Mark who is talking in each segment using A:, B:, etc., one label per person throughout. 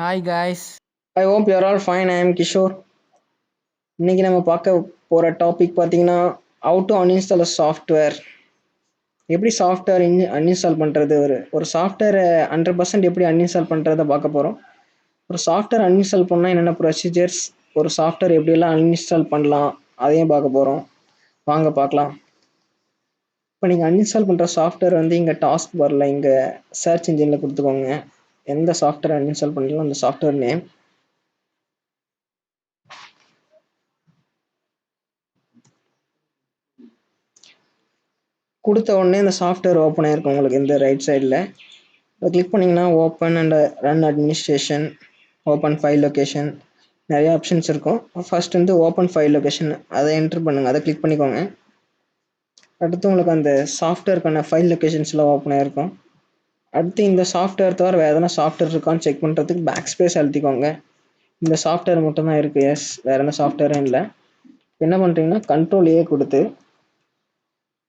A: Hi guys.
B: I hope you're all fine. I am Kishore. இன்னைக்கு நம்ம பார்க்க போற டாபிக் பார்த்தீங்கன்னா how to uninstall a software. எப்படி சாஃப்ட்வேர் அன்இன்ஸ்டால் பண்றது, ஒரு சாஃப்ட்வேரை 100% எப்படி அன்இன்ஸ்டால் பண்றதை பார்க்க போறோம். ஒரு சாஃப்ட்வேர் அன்இன்ஸ்டால் பண்ணால் என்னென்ன ப்ரொசீஜர்ஸ், ஒரு சாஃப்ட்வேர் எப்படியெல்லாம் அன்இன்ஸ்டால் பண்ணலாம் அதையும் பார்க்க போறோம். வாங்க பார்க்கலாம். இப்போ நீங்கள் அன்இன்ஸ்டால் பண்ணுற சாஃப்ட்வேர் வந்து இங்கே டாஸ்க் பாரில் இங்கே சர்ச் இன்ஜினில் கொடுத்துக்கோங்க. எந்த சாஃப்ட்வேர் அன்இன்ஸ்டால் பண்ணலாம் அந்த சாஃப்ட்வேர் நேம். கொடுத்த உடனே இந்த சாஃப்ட்வேர் ஓப்பன் ஆகிருக்கும் உங்களுக்கு இந்த ரைட் சைடில். அதை கிளிக் பண்ணிங்கன்னா open and run administration, open file location, நிறைய ஆப்ஷன்ஸ் இருக்கும். ஃபர்ஸ்ட் வந்து ஓப்பன் ஃபைல் லொக்கேஷன் அதை என்ட்ரு பண்ணுங்கள், அதை கிளிக் பண்ணிக்கோங்க. அடுத்து உங்களுக்கு அந்த சாஃப்ட்வேருக்கான ஃபைல் லொக்கேஷன்ஸ்லாம் ஓப்பன் ஆகிருக்கும். அடுத்து இந்த சாஃப்ட்வேர் தவிர வேறு எதனா சாஃப்ட்வேர் இருக்கான்னு செக் பண்ணுறதுக்கு பேக் ஸ்பேஸ் அழுத்திக்கோங்க. இந்த சாஃப்ட்வேர் மட்டும் தான் இருக்குது, எஸ், வேறு எந்த சாஃப்ட்வேரும் இல்லை. என்ன பண்ணுறீங்கன்னா கண்ட்ரோல் ஏ கொடுத்து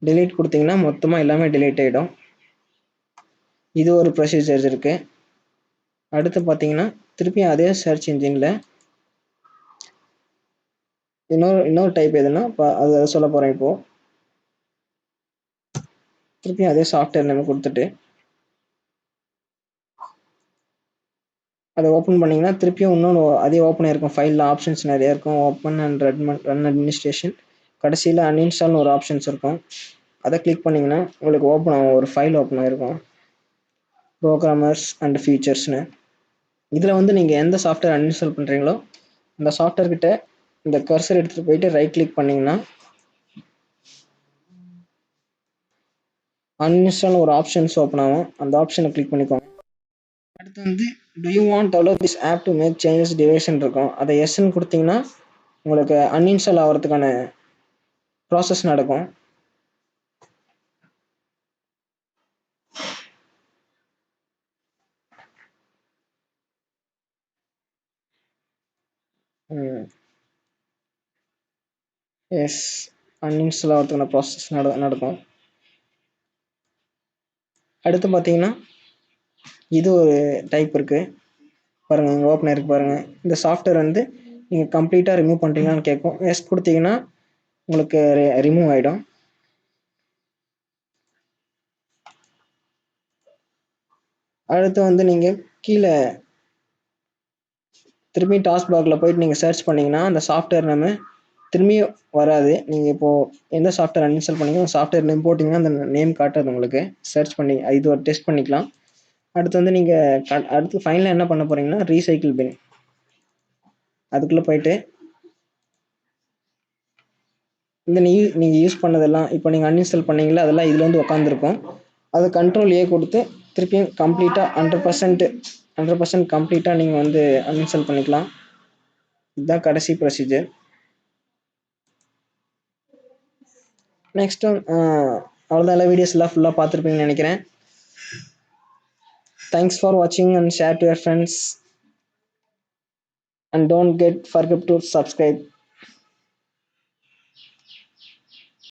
B: delete கொடுத்தீங்கன்னா மொத்தமாக எல்லாமே delete ஆகிடும். இது ஒரு ப்ரொசீஜர்ஸ் இருக்குது. அடுத்து பார்த்தீங்கன்னா திருப்பியும் அதே சர்ச் இன்ஜினில் இன்னொரு டைப் எதுனா அதை சொல்ல போகிறேன். இப்போது திருப்பியும் அதே சாஃப்ட்வேர் நம்ம கொடுத்துட்டு அதை ஓப்பன் பண்ணிங்கன்னா திருப்பியும் இன்னொன்று அதே ஓப்பன் ஆகிருக்கும். ஃபைலில் ஆப்ஷன்ஸ் நிறையா இருக்கும். ஓப்பன் அண்ட் ரன் அட்மினிஸ்ட்ரேஷன், கடைசியில் அன்இன்ஸ்டால்னு ஒரு ஆப்ஷன்ஸ் இருக்கும். அதை கிளிக் பண்ணிங்கன்னா உங்களுக்கு ஓப்பன் ஆகும், ஒரு ஃபைல் ஓப்பன் ஆகிருக்கும், ப்ரோக்ராமர்ஸ் அண்ட் ஃபீச்சர்ஸ்னு. இதில் வந்து நீங்கள் எந்த சாஃப்ட்வேர் அன்இன்ஸ்டால் பண்ணுறீங்களோ அந்த சாஃப்ட்வேர் கிட்ட இந்த கர்சர் எடுத்துகிட்டு போயிட்டு ரைட் கிளிக் பண்ணிங்கன்னா அன்இன்ஸ்டால் ஒரு ஆப்ஷன்ஸ் ஓப்பன் ஆகும். அந்த ஆப்ஷனை கிளிக் பண்ணிக்கோங்க. அடுத்து வந்து do you want to allow this app to make changes deviation இருக்கும். அதை எஸ்ன்னு கொடுத்தீங்கன்னா உங்களுக்கு அன்இன்ஸ்டால் ஆகிறதுக்கான ப்ராசஸ் நடக்கும். எஸ், அன்இன்ஸ்டால் ஆகிறதுக்கான ப்ராசஸ் நடக்கும். அடுத்து பார்த்தீங்கன்னா இது ஒரு டைப் இருக்குது பாருங்கள், இங்கே ஓப்பன் ஆகிருக்கு பாருங்கள். இந்த சாஃப்ட்வேர் வந்து நீங்கள் கம்ப்ளீட்டாக ரிமூவ் பண்ணுறீங்களான்னு கேட்கும். எஸ் கொடுத்தீங்கன்னா உங்களுக்கு ரிமூவ் ஆகிடும். அடுத்து வந்து நீங்கள் கீழே திரும்பி டாஸ்க் பாக்ஸில் போயிட்டு நீங்கள் சர்ச் பண்ணிங்கன்னா அந்த சாஃப்ட்வேர் நம்ம திரும்பியும் வராது. நீங்கள் இப்போது எந்த சாஃப்ட்வேர் அன்இன்ஸ்டால் பண்ணிங்கன்னா அந்த சாஃப்ட்வேர் நேம் போட்டிங்கன்னா அந்த நேம் காட்டுறது உங்களுக்கு. சர்ச் பண்ணி இது ஒரு டெஸ்ட் பண்ணிக்கலாம். அடுத்து வந்து நீங்கள் அடுத்து ஃபைனலாக என்ன பண்ண போகிறீங்கன்னா ரீசைக்கிள் பின் அதுக்குள்ளே போயிட்டு இந்த நீங்கள் யூஸ் பண்ணதெல்லாம் இப்போ நீங்கள் அன்இன்ஸ்டால் பண்ணீங்களா அதெல்லாம் இதில் வந்து உட்காந்துருக்கும். அதை கண்ட்ரோல் ஏ கொடுத்து திருப்பியும் கம்ப்ளீட்டாக 100% கம்ப்ளீட்டாக நீங்கள் வந்து அன்இன்ஸ்டால் பண்ணிக்கலாம். இதுதான் கடைசி ப்ரொசீஜர். நெக்ஸ்ட் அவ்வளோதான், எல்லா வீடியோஸ்லாம் ஃபுல்லாக பார்த்துருப்பீங்கன்னு நினைக்கிறேன். தேங்க்ஸ் ஃபார் வாட்சிங் and share to your friends and don't forget to subscribe.